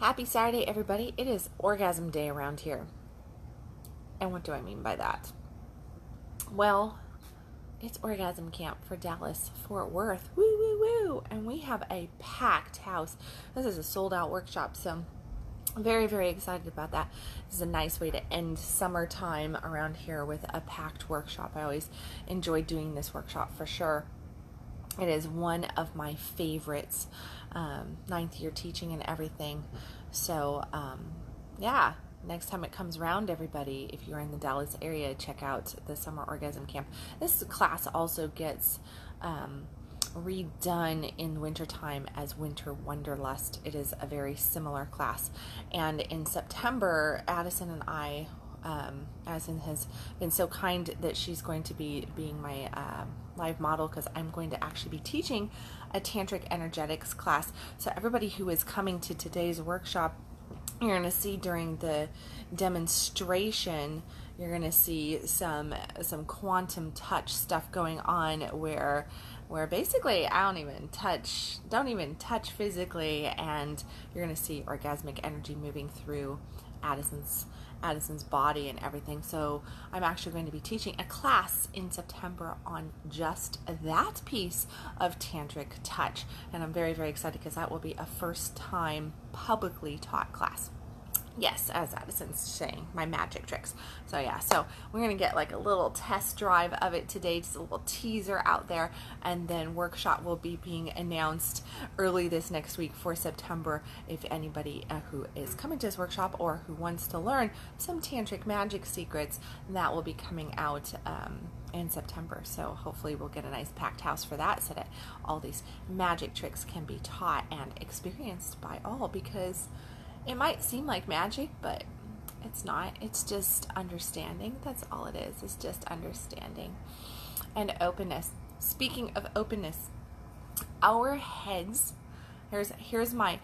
Happy Saturday, everybody. It is orgasm day around here. And what do I mean by that? Well, it's orgasm camp for Dallas, Fort Worth. Woo, woo, woo. And we have a packed house. This is a sold out workshop, so I'm very, very excited about that. This is a nice way to end summertime around here with a packed workshop. I always enjoy doing this workshop for sure. It is one of my favorites, ninth year teaching and everything. So, yeah, next time it comes around, everybody, if you're in the Dallas area, check out the Summer Orgasm Camp. This class also gets redone in wintertime as Winter Wanderlust. It is a very similar class. And in September, Addison and I, Addison has been so kind that she's going to be being my live model, because I'm going to actually be teaching a tantric energetics class. So everybody who is coming to today's workshop, you're going to see during the demonstration, you're going to see some quantum touch stuff going on where basically I don't even touch physically, and you're going to see orgasmic energy moving through Addison's body and everything. So I'm actually going to be teaching a class in September on just that piece of tantric touch, and I'm very, very excited because that will be a first time publicly taught class. Yes, as Addison's saying, my magic tricks. So yeah, so we're going to get like a little test drive of it today, just a little teaser out there, and then workshop will be being announced early this next week for September. If anybody who is coming to this workshop or who wants to learn some tantric magic secrets, that will be coming out in September. So hopefully we'll get a nice packed house for that, so that all these magic tricks can be taught and experienced by all, because it might seem like magic, but it's not. It's just understanding. That's all it is. It's just understanding and openness. Speaking of openness, our heads, here's my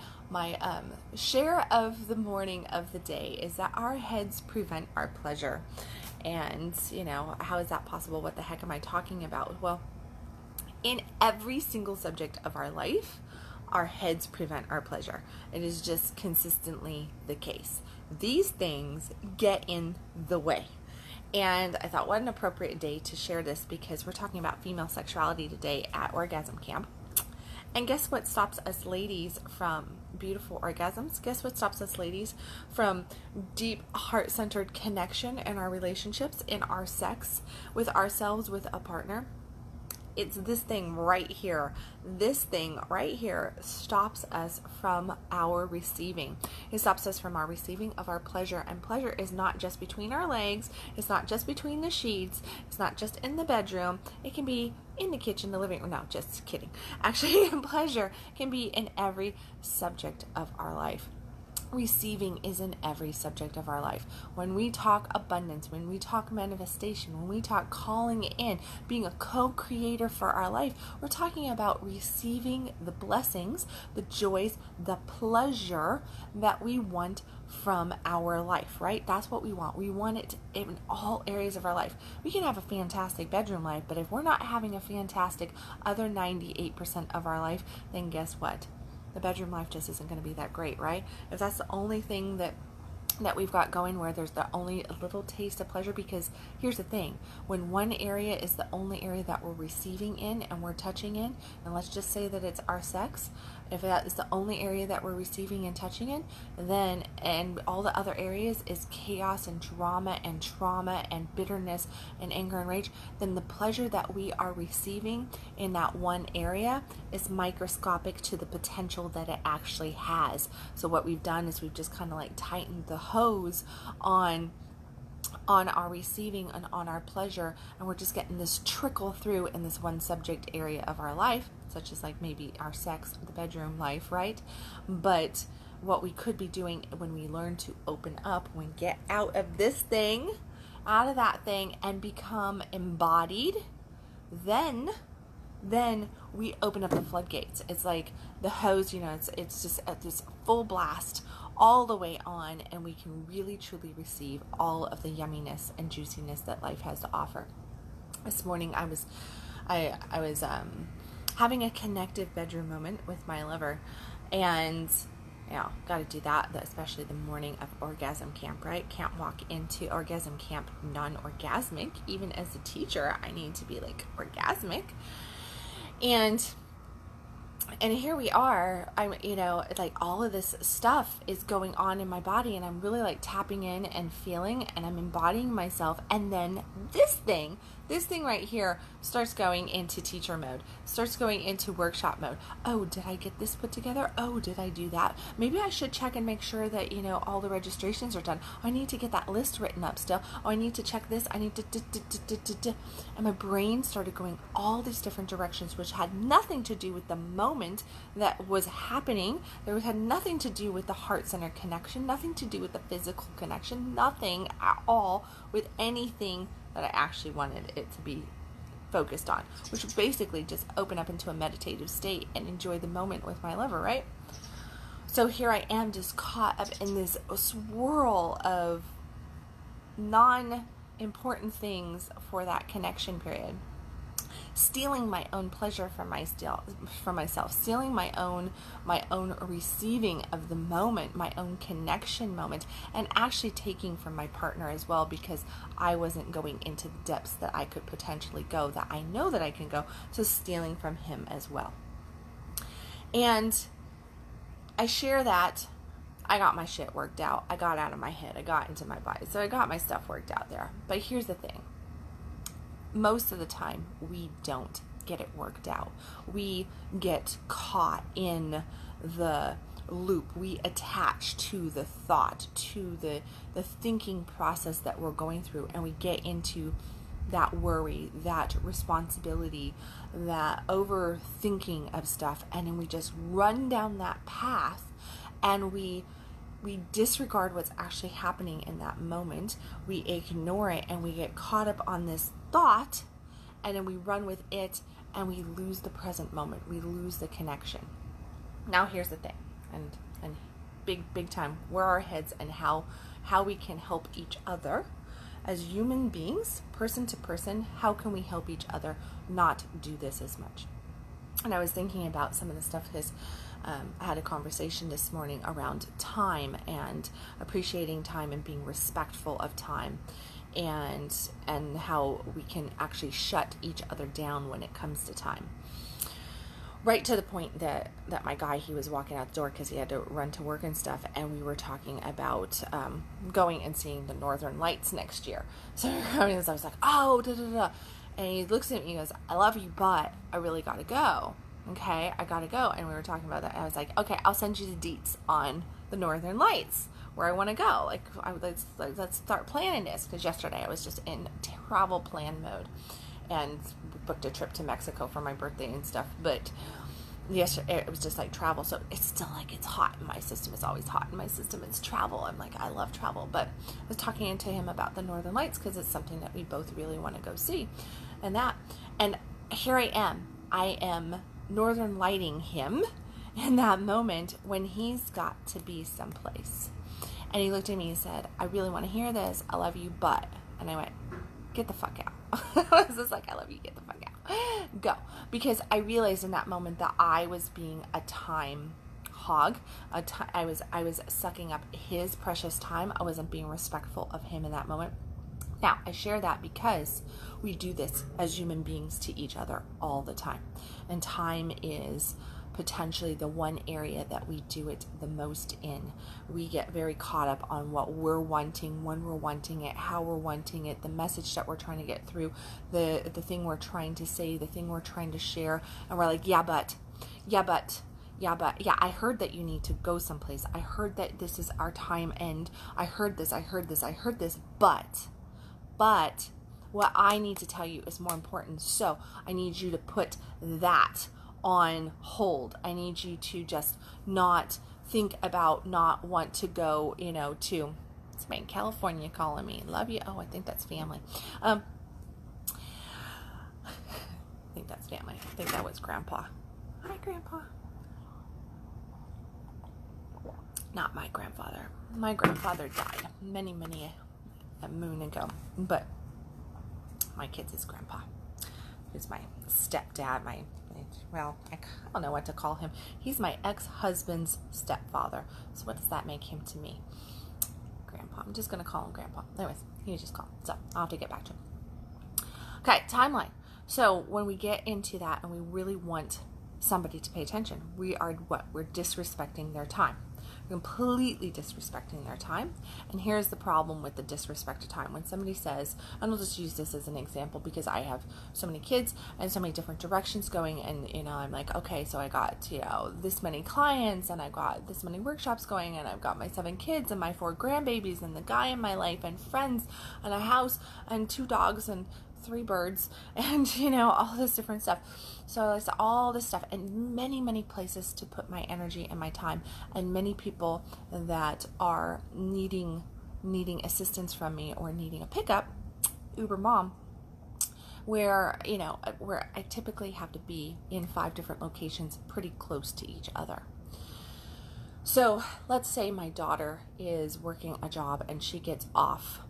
share of the morning of the day, is that our heads prevent our pleasure. And, how is that possible? What the heck am I talking about? Well, in every single subject of our life, our heads prevent our pleasure. It is just consistently the case. These things get in the way. And I thought, what an appropriate day to share this, because we're talking about female sexuality today at Orgasm Camp. And guess what stops us ladies from beautiful orgasms? Guess what stops us ladies from deep heart-centered connection in our relationships, in our sex, with ourselves, with a partner? It's this thing right here. This thing right here stops us from our receiving. It stops us from our receiving of our pleasure. And pleasure is not just between our legs. It's not just between the sheets. It's not just in the bedroom. It can be in the kitchen, the living room. No, just kidding. Actually, pleasure can be in every subject of our life. Receiving is in every subject of our life. When we talk abundance, when we talk manifestation, when we talk calling in, being a co-creator for our life, we're talking about receiving the blessings, the joys, the pleasure that we want from our life, right? That's what we want. We want it in all areas of our life. We can have a fantastic bedroom life, but if we're not having a fantastic other 98% of our life, then guess what? The bedroom life just isn't going to be that great, right? If that's the only thing that we've got going, where there's the only a little taste of pleasure, because here's the thing, when one area is the only area that we're receiving in and we're touching in, and let's just say that it's our sex, if that is the only area that we're receiving and touching in, then, and all the other areas is chaos and drama and trauma and bitterness and anger and rage, then the pleasure that we are receiving in that one area is microscopic to the potential that it actually has. So what we've done is we've just kind of like tightened the hose on our receiving and on our pleasure, and we're just getting this trickle through in this one subject area of our life, such as like maybe our sex, the bedroom life, right? But what we could be doing when we learn to open up, when we get out of this thing, out of that thing, and become embodied, then we open up the floodgates. It's like the hose, it's just at this full blast all the way on, and we can really truly receive all of the yumminess and juiciness that life has to offer. This morning I was having a connective bedroom moment with my lover, and got to do that, especially the morning of orgasm camp, right? Can't walk into orgasm camp non-orgasmic. Even as a teacher, I need to be like orgasmic. And here we are. I'm, like all of this stuff is going on in my body, and I'm really like tapping in and feeling, and I'm embodying myself. And then this thing right here starts going into teacher mode, starts going into workshop mode. Oh, did I get this put together? Oh, did I do that? Maybe I should check and make sure that, all the registrations are done. I need to get that list written up still. Oh, I need to check this. I need to, and my brain started going all these different directions, which had nothing to do with the moment that was happening. There had nothing to do with the heart-centered connection, nothing to do with the physical connection, nothing at all with anything that I actually wanted it to be focused on, which would basically just open up into a meditative state and enjoy the moment with my lover, right? So here I am, just caught up in this swirl of non-important things for that connection period, stealing my own pleasure from myself, stealing my own receiving of the moment, my own connection moment, and actually taking from my partner as well, because I wasn't going into the depths that I could potentially go, that I know that I can go, so stealing from him as well. And I share that I got my shit worked out. I got out of my head. I got into my body. So I got my stuff worked out there. But here's the thing. Most of the time, we don't get it worked out. We get caught in the loop. We attach to the thought, to the thinking process that we're going through, and we get into that worry, that responsibility, that overthinking of stuff, and then we just run down that path, and we disregard what's actually happening in that moment. We ignore it, and we get caught up on this thought, and then we run with it, and we lose the present moment. We lose the connection. Now here's the thing, and big time, where our heads and how we can help each other as human beings, person to person. How can we help each other not do this as much? And I was thinking about some of the stuff, because I had a conversation this morning around time and appreciating time and being respectful of time, and how we can actually shut each other down when it comes to time. Right to the point that my guy, he was walking out the door because he had to run to work and stuff, and we were talking about going and seeing the Northern Lights next year. So I was like, oh, da da da. And he looks at me and goes, I love you, but I really gotta go. Okay, I gotta go. And we were talking about that. And I was like, okay, I'll send you the deets on the Northern Lights, where I want to go. Like, let's start planning this. Because yesterday I was just in travel plan mode, and booked a trip to Mexico for my birthday and stuff. But yesterday it was just like travel. So it's still like, it's hot in my system. It's always hot in my system. It's travel. I'm like, I love travel. But I was talking to him about the Northern Lights, because it's something that we both really want to go see. And here I am Northern lighting him in that moment when he's got to be someplace. And he looked at me and said, I really want to hear this. I love you, but. And I went, get the fuck out. I was just like, I love you, get the fuck out. Go. Because I realized in that moment that I was being a time hog. I was sucking up his precious time. I wasn't being respectful of him in that moment. Now, I share that because we do this as human beings to each other all the time. And time is potentially the one area that we do it the most in. We get very caught up on what we're wanting, when we're wanting it, how we're wanting it, the message that we're trying to get through, the thing we're trying to say, the thing we're trying to share. And we're like, yeah, but, I heard that you need to go someplace. I heard that this is our time end. I heard this, but what I need to tell you is more important. So I need you to put that on hold. I need you to just not think about, not want to go, to, it's my California calling me. Love you. Oh, I think that's family. I think that's family. I think that was Grandpa. Hi, Grandpa. Not my grandfather. My grandfather died many a moon ago, but my kid's his grandpa, who's my stepdad, my well, I don't know what to call him. He's my ex-husband's stepfather. So what does that make him to me? Grandpa. I'm just going to call him Grandpa. Anyways, he was just called. So I'll have to get back to him. Okay, timeline. So when we get into that and we really want somebody to pay attention, we are what? We're disrespecting their time. Completely disrespecting their time. And here's the problem with the disrespect of time. When somebody says, and I'll just use this as an example because I have so many kids and so many different directions going, and I'm like, okay, so I got this many clients and I got this many workshops going, and I've got my 7 kids and my 4 grandbabies and the guy in my life and friends and a house and 2 dogs and 3 birds and all this different stuff. So it's all this stuff and many, many places to put my energy and my time, and many people that are needing assistance from me or needing a pickup, Uber mom, where I typically have to be in 5 different locations pretty close to each other. So let's say my daughter is working a job and she gets off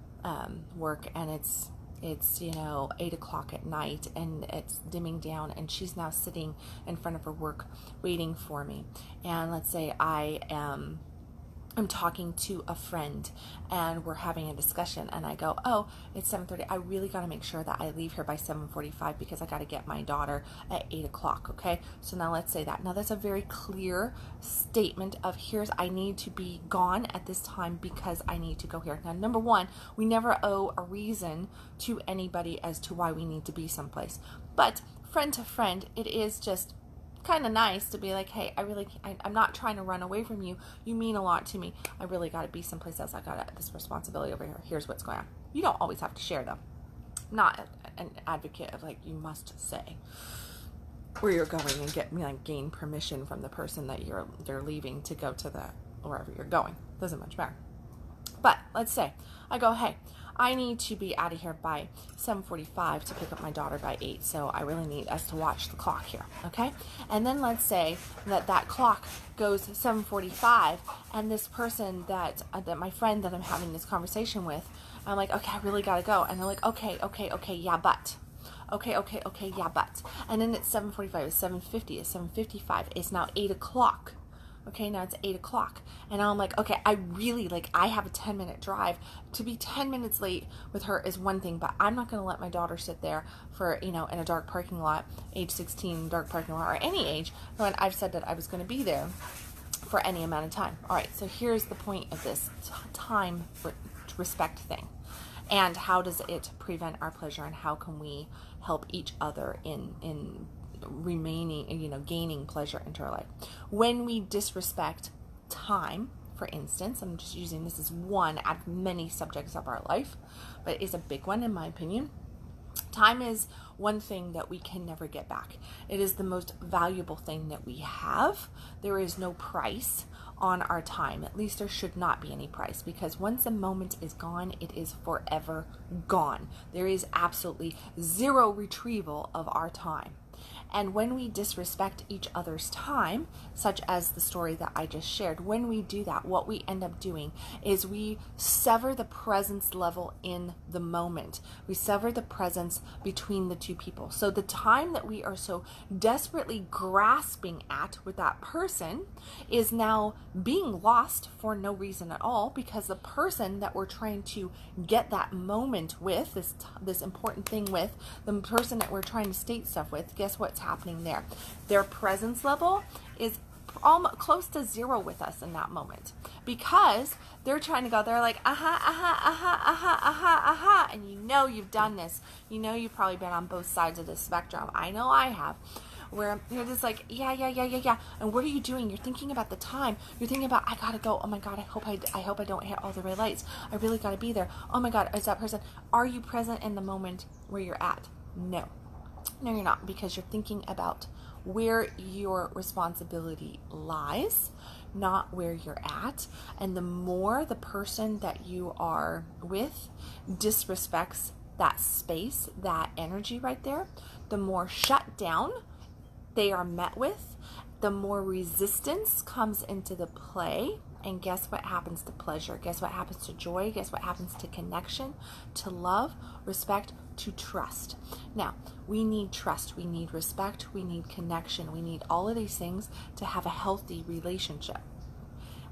work, and it's 8 o'clock at night and it's dimming down, and she's now sitting in front of her work waiting for me. And let's say I'm talking to a friend and we're having a discussion, and I go, oh, it's 7:30. I really got to make sure that I leave here by 7:45 because I got to get my daughter at 8 o'clock. Okay. So now let's say that. Now that's a very clear statement of I need to be gone at this time because I need to go here. Now, number one, we never owe a reason to anybody as to why we need to be someplace, but friend to friend, it is just kind of nice to be like, hey, I'm not trying to run away from you. You mean a lot to me. I really got to be someplace else. I got this responsibility over here. Here's what's going on. You don't always have to share them. I'm not an advocate of you must say where you're going and gain permission from the person that you're leaving to go to wherever you're going. Doesn't much matter. But let's say I go, hey, I need to be out of here by 7:45 to pick up my daughter by 8. So I really need us to watch the clock here. Okay. And then let's say that clock goes 7:45, and this person that my friend that I'm having this conversation with, I'm like, okay, I really got to go. And they're like, okay, yeah, but. Okay, yeah, but. And then it's 7:45, it's 7:50, it's 7:55, it's now 8 o'clock. Okay, now it's 8 o'clock. And now I'm like, okay, I have a 10-minute drive. To be 10 minutes late with her is one thing, but I'm not going to let my daughter sit there for, in a dark parking lot, age 16, dark parking lot, or any age, when I've said that I was going to be there for any amount of time. All right, so here's the point of this time respect thing. And how does it prevent our pleasure, and how can we help each other in remaining, gaining pleasure into our life? When we disrespect time, for instance, I'm just using this as one out of many subjects of our life, but it's a big one in my opinion. Time is one thing that we can never get back. It is the most valuable thing that we have. There is no price on our time. At least there should not be any price, because once a moment is gone, it is forever gone. There is absolutely zero retrieval of our time. And when we disrespect each other's time, such as the story that I just shared, when we do that, what we end up doing is we sever the presence level in the moment. We sever the presence between the two people. So the time that we are so desperately grasping at with that person is now being lost for no reason at all, because the person that we're trying to get that moment with, this important thing with, the person that we're trying to state stuff with, guess what's happening there? Their presence level is almost close to zero with us in that moment, because they're trying to go, they're like, and you've done this. You've probably been on both sides of the spectrum. I know I have, where you're just like, yeah. And what are you doing? You're thinking about the time. You're thinking about, I gotta go. Oh my God, I hope I don't hit all the red lights. I really gotta be there. Oh my God, is that person? Are you present in the moment where you're at? No, you're not, because you're thinking about where your responsibility lies, not where you're at. And the more the person that you are with disrespects that space, that energy right there, the more shut down they are met with, the more resistance comes into the play. And guess what happens to pleasure? Guess what happens to joy? Guess what happens to connection, to love, respect, to trust? Now, we need trust, we need respect, we need connection, we need all of these things to have a healthy relationship.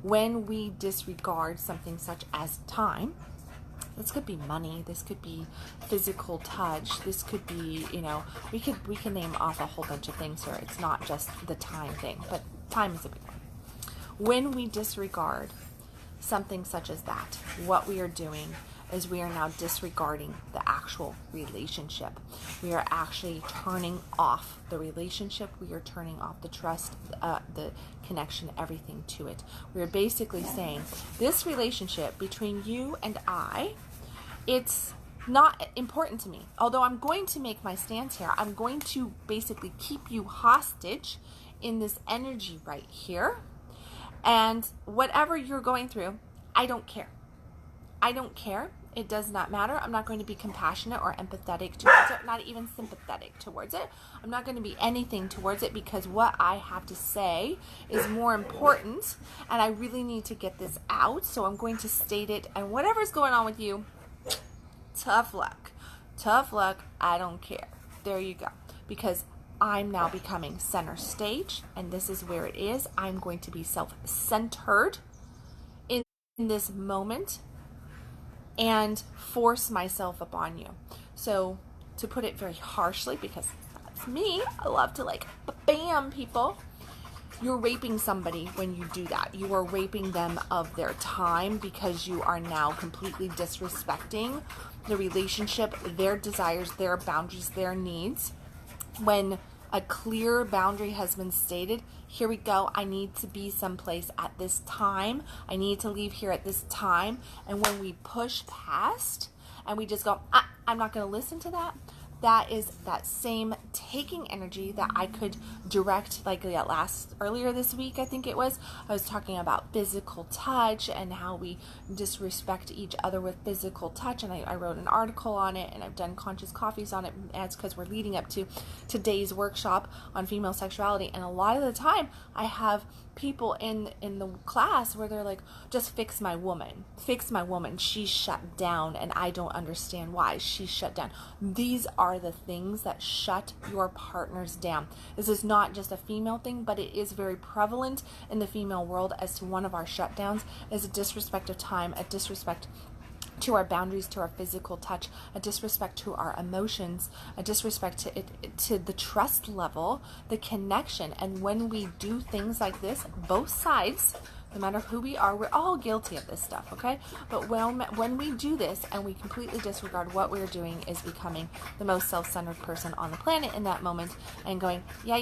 When we disregard something such as time, this could be money, this could be physical touch, this could be, we can name off a whole bunch of things here. It's not just the time thing, but time is a big one. When we disregard something such as that, what we are doing is we are now disregarding the actual relationship. We are actually turning off the relationship. We are turning off the trust, the connection, everything to it. We are basically saying this relationship between you and I, it's not important to me. Although I'm going to make my stance here, I'm going to basically keep you hostage in this energy right here. And whatever you're going through, I don't care. I don't care. It does not matter. I'm not going to be compassionate or empathetic towards it, not even sympathetic towards it. I'm not going to be anything towards it because what I have to say is more important and I really need to get this out. So I'm going to state it, and whatever's going on with you, tough luck. Tough luck. I don't care. There you go. Because I'm now becoming center stage, and this is where it is. I'm going to be self-centered in this moment and force myself upon you. So to put it very harshly, because that's me, I love to bam people. You're raping somebody when you do that. You are raping them of their time because you are now completely disrespecting the relationship, their desires, their boundaries, their needs. When a clear boundary has been stated, here we go, I need to be someplace at this time, I need to leave here at this time, and when we push past and we just go, I'm not going to listen to that, that is that same taking energy that I could direct, earlier this week, I think it was, I was talking about physical touch and how we disrespect each other with physical touch, and I wrote an article on it, and I've done conscious coffees on it, and it's because we're leading up to today's workshop on female sexuality, and a lot of the time I have people in the class where they're like, just fix my woman, she's shut down and I don't understand why she's shut down. These are the things that shut your partners down. This is not just a female thing, but it is very prevalent in the female world as to one of our shutdowns is a disrespect of time, a disrespect to our boundaries, to our physical touch, a disrespect to our emotions, a disrespect to the trust level, the connection. And when we do things like this, both sides, no matter who we are, we're all guilty of this stuff, okay? But when we do this and we completely disregard what we're doing is becoming the most self-centered person on the planet in that moment and going, yeah,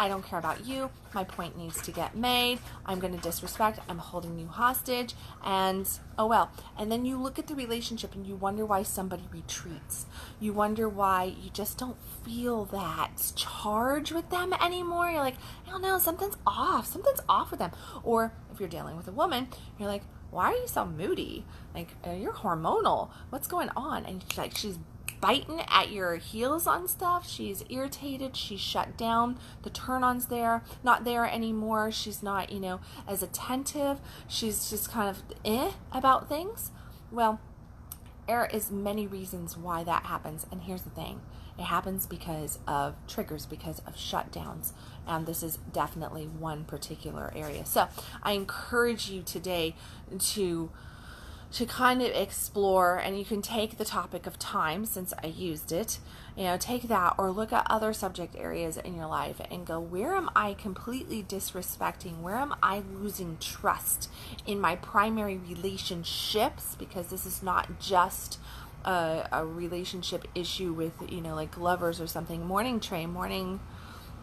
I don't care about you, my point needs to get made, I'm going to disrespect, I'm holding you hostage, and oh well. And then you look at the relationship and you wonder why somebody retreats. You wonder why you just don't feel that charge with them anymore. You're like, I don't know, something's off with them. Or if you're dealing with a woman, you're like, why are you so moody? Like, you're hormonal. What's going on? And she's biting at your heels on stuff. She's irritated. She's shut down. The turn-on's not there anymore. She's not, as attentive. She's just kind of about things. Well, there is many reasons why that happens. And here's the thing. It happens because of triggers, because of shutdowns. And this is definitely one particular area. So I encourage you today to kind of explore, and you can take the topic of time since I used it, take that or look at other subject areas in your life and go, where am I completely disrespecting? Where am I losing trust in my primary relationships? Because this is not just a relationship issue with, like lovers or something. Morning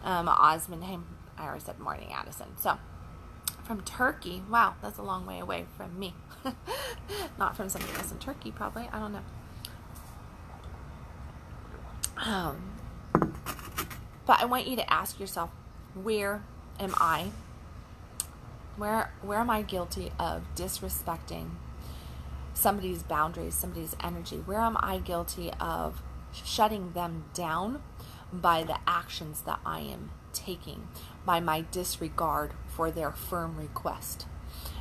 Osmond. Hey, I already said morning Addison. So from Turkey. Wow, that's a long way away from me. Not from somebody else in Turkey, probably. I don't know. But I want you to ask yourself, where am I? Where am I guilty of disrespecting somebody's boundaries, somebody's energy? Where am I guilty of shutting them down by the actions that I am taking by my disregard for their firm request?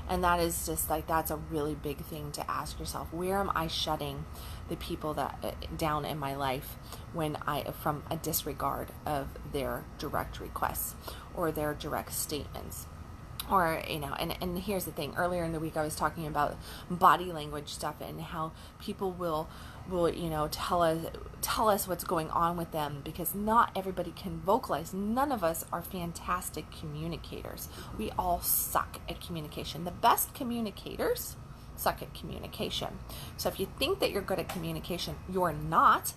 And that is just like, that's a really big thing to ask yourself. Where am I shutting the people that down in my life from a disregard of their direct requests or their direct statements? Or, and here's the thing. Earlier in the week, I was talking about body language stuff and how people will tell us what's going on with them, because not everybody can vocalize. None of us are fantastic communicators. We all suck at communication. The best communicators suck at communication. So if you think that you're good at communication, you're not,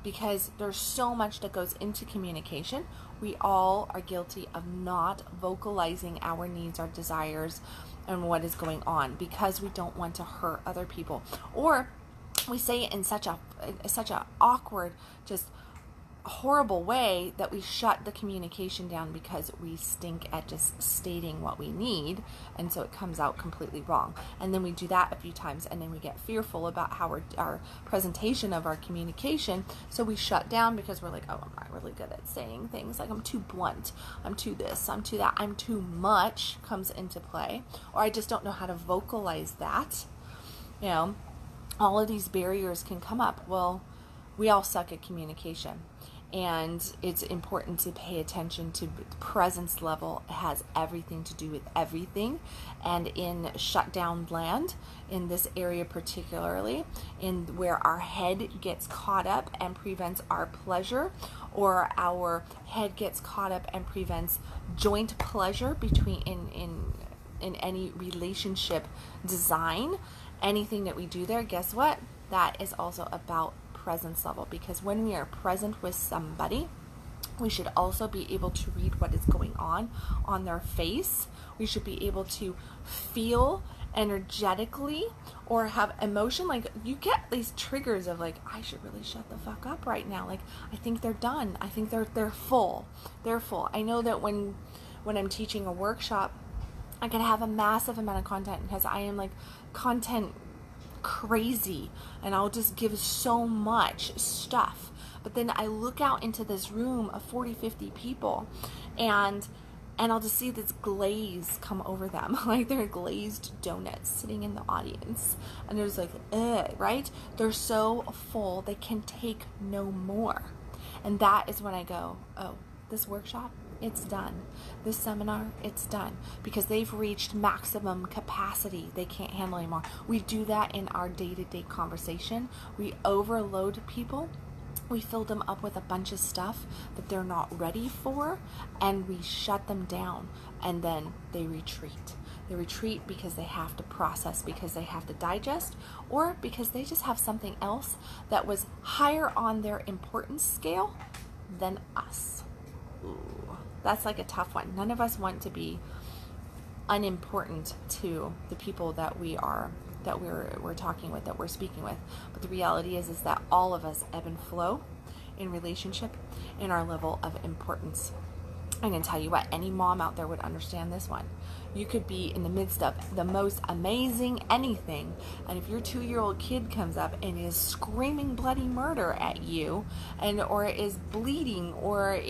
because there's so much that goes into communication. We all are guilty of not vocalizing our needs, our desires, and what is going on, because we don't want to hurt other people, or we say it in such a awkward, just horrible way that we shut the communication down because we stink at just stating what we need, and so it comes out completely wrong. And then we do that a few times, and then we get fearful about how our presentation of our communication, so we shut down because we're like, oh, I'm not really good at saying things, like I'm too blunt, I'm too this, I'm too that, I'm too much comes into play, or I just don't know how to vocalize that. All of these barriers can come up. Well, we all suck at communication. And it's important to pay attention to the presence level. It has everything to do with everything. And in shutdown land, in this area particularly, in where our head gets caught up and prevents our pleasure, or our head gets caught up and prevents joint pleasure between in any relationship design, anything that we do there, guess what? That is also about presence level, because when we are present with somebody, we should also be able to read what is going on their face. We should be able to feel energetically or have emotion. Like, you get these triggers of like, I should really shut the fuck up right now. Like, I think they're done. I think they're full. They're full. I know that when I'm teaching a workshop, I can have a massive amount of content because I am like content crazy, and I'll just give so much stuff. But then I look out into this room of 40, 50 people, and I'll just see this glaze come over them, like they're glazed donuts sitting in the audience, and it's like, right? They're so full they can take no more. And that is when I go, oh, this workshop, it's done. This seminar, it's done, because they've reached maximum capacity. They can't handle anymore. We do that in our day-to-day conversation. We overload people. We fill them up with a bunch of stuff that they're not ready for, and we shut them down, and then they retreat. They retreat because they have to process, because they have to digest, or because they just have something else that was higher on their importance scale than us. Ooh, that's like a tough one. None of us want to be unimportant to the people that we're talking with, that we're speaking with. But the reality is that all of us ebb and flow in relationship in our level of importance. I'm going to tell you what, any mom out there would understand this one. You could be in the midst of the most amazing anything, and if your 2-year-old kid comes up and is screaming bloody murder at you, or is bleeding, or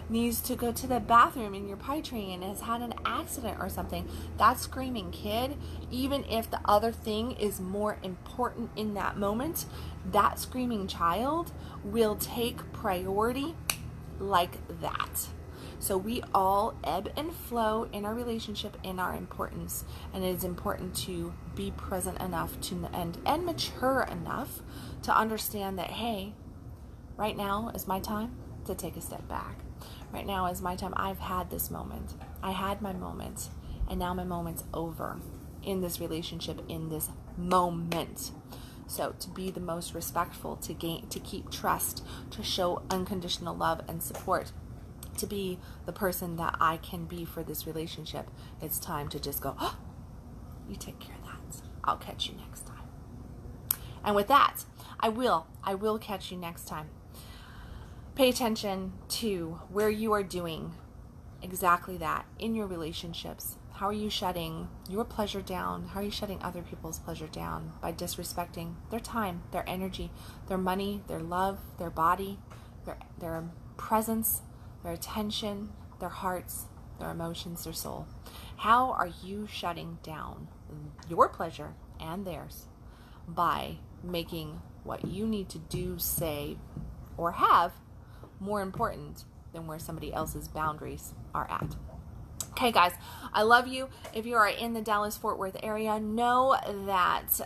needs to go to the bathroom in your pie tray and has had an accident or something, that screaming kid, even if the other thing is more important in that moment, that screaming child will take priority like that. So we all ebb and flow in our relationship, in our importance, and it is important to be present enough to and mature enough to understand that, hey, right now is my time to take a step back. Right now is my time. I've had this moment. I had my moment, and now my moment's over in this relationship, in this moment. So to be the most respectful, to keep trust, to show unconditional love and support, to be the person that I can be for this relationship, it's time to just go, oh, you take care of that. I'll catch you next time. And with that, I will catch you next time. Pay attention to where you are doing exactly that in your relationships. How are you shutting your pleasure down? How are you shutting other people's pleasure down by disrespecting their time, their energy, their money, their love, their body, their presence, their attention, their hearts, their emotions, their soul. How are you shutting down your pleasure and theirs by making what you need to do, say, or have more important than where somebody else's boundaries are at? Okay, guys, I love you. If you are in the Dallas-Fort Worth area, know that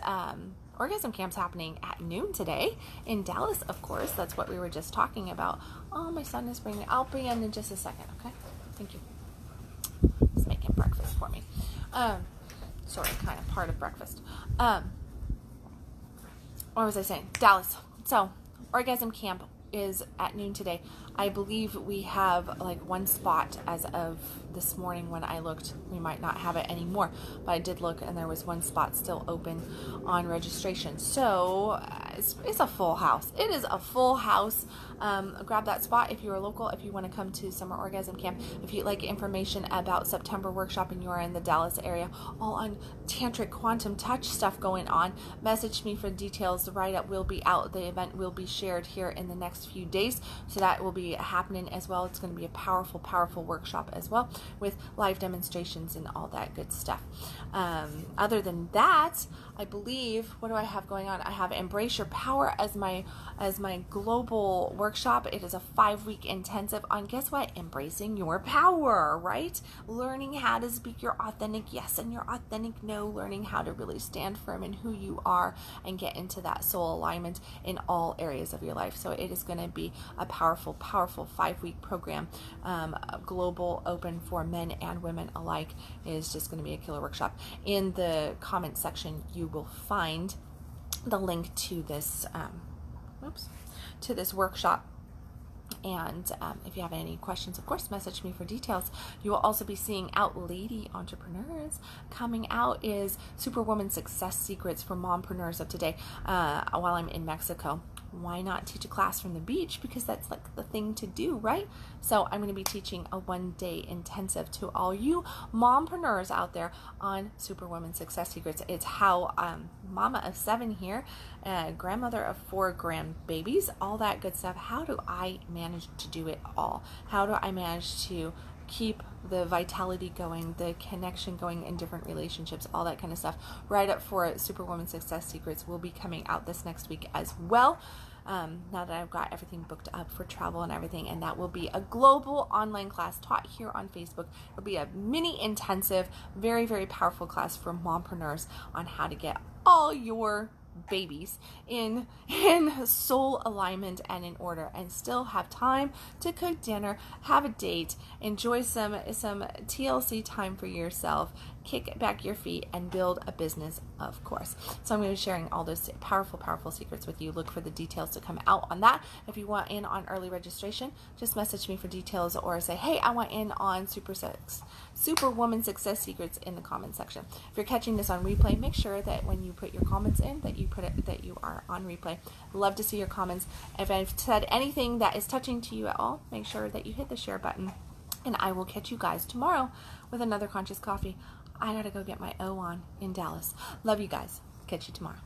Orgasm Camp's happening at noon today in Dallas, of course. That's what we were just talking about. Oh, my son is bringing... I'll be in just a second, okay? Thank you. He's making breakfast for me. Sorry, kind of part of breakfast. What was I saying? Dallas. So, Orgasm Camp is at noon today. I believe we have like one spot as of this morning when I looked. We might not have it anymore, but I did look and there was one spot still open on registration. So it's a full house. It is a full house. Grab that spot if you are local, if you want to come to Summer Orgasm Camp. If you'd like information about September workshop and you are in the Dallas area, all on tantric quantum touch stuff going on, message me for details. The write-up will be out. The event will be shared here in the next few days, so that will be happening as well. It's going to be a powerful, powerful workshop as well, with live demonstrations and all that good stuff. Other than that, I believe, what do I have going on? I have Embrace Your Power as my global workshop. It is a 5-week intensive on, guess what? Embracing your power, right? Learning how to speak your authentic yes and your authentic no, learning how to really stand firm in who you are and get into that soul alignment in all areas of your life. So it is going to be a powerful, powerful 5-week program, global, open for men and women alike. It is just going to be a killer workshop. In the comment section, you will find the link to this to this workshop. And if you have any questions, of course, message me for details. You will also be seeing out lady entrepreneurs. Coming out is Superwoman Success Secrets for Mompreneurs of today while I'm in Mexico. Why not teach a class from the beach? Because that's like the thing to do, right? So I'm going to be teaching a 1-day intensive to all you mompreneurs out there on Superwoman Success Secrets. It's how mama of 7 here, grandmother of 4 grandbabies, all that good stuff. How do I manage to do it all? How do I manage to keep the vitality going, the connection going in different relationships, all that kind of stuff? Right up for Superwoman Success Secrets will be coming out this next week as well. Now that I've got everything booked up for travel and everything, and that will be a global online class taught here on Facebook. It'll be a mini intensive, very, very powerful class for mompreneurs on how to get all your babies in soul alignment and in order, and still have time to cook dinner, have a date, enjoy some TLC time for yourself, kick back your feet, and build a business, of course. So I'm going to be sharing all those powerful, powerful secrets with you. Look for the details to come out on that. If you want in on early registration, just message me for details, or say, hey, I want in on Superwoman Success Secrets in the comment section. If you're catching this on replay, make sure that when you put your comments in, that you are on replay. Love to see your comments. If I've said anything that is touching to you at all, make sure that you hit the share button, and I will catch you guys tomorrow with another Conscious Coffee. I gotta go get my O on in Dallas. Love you guys. Catch you tomorrow.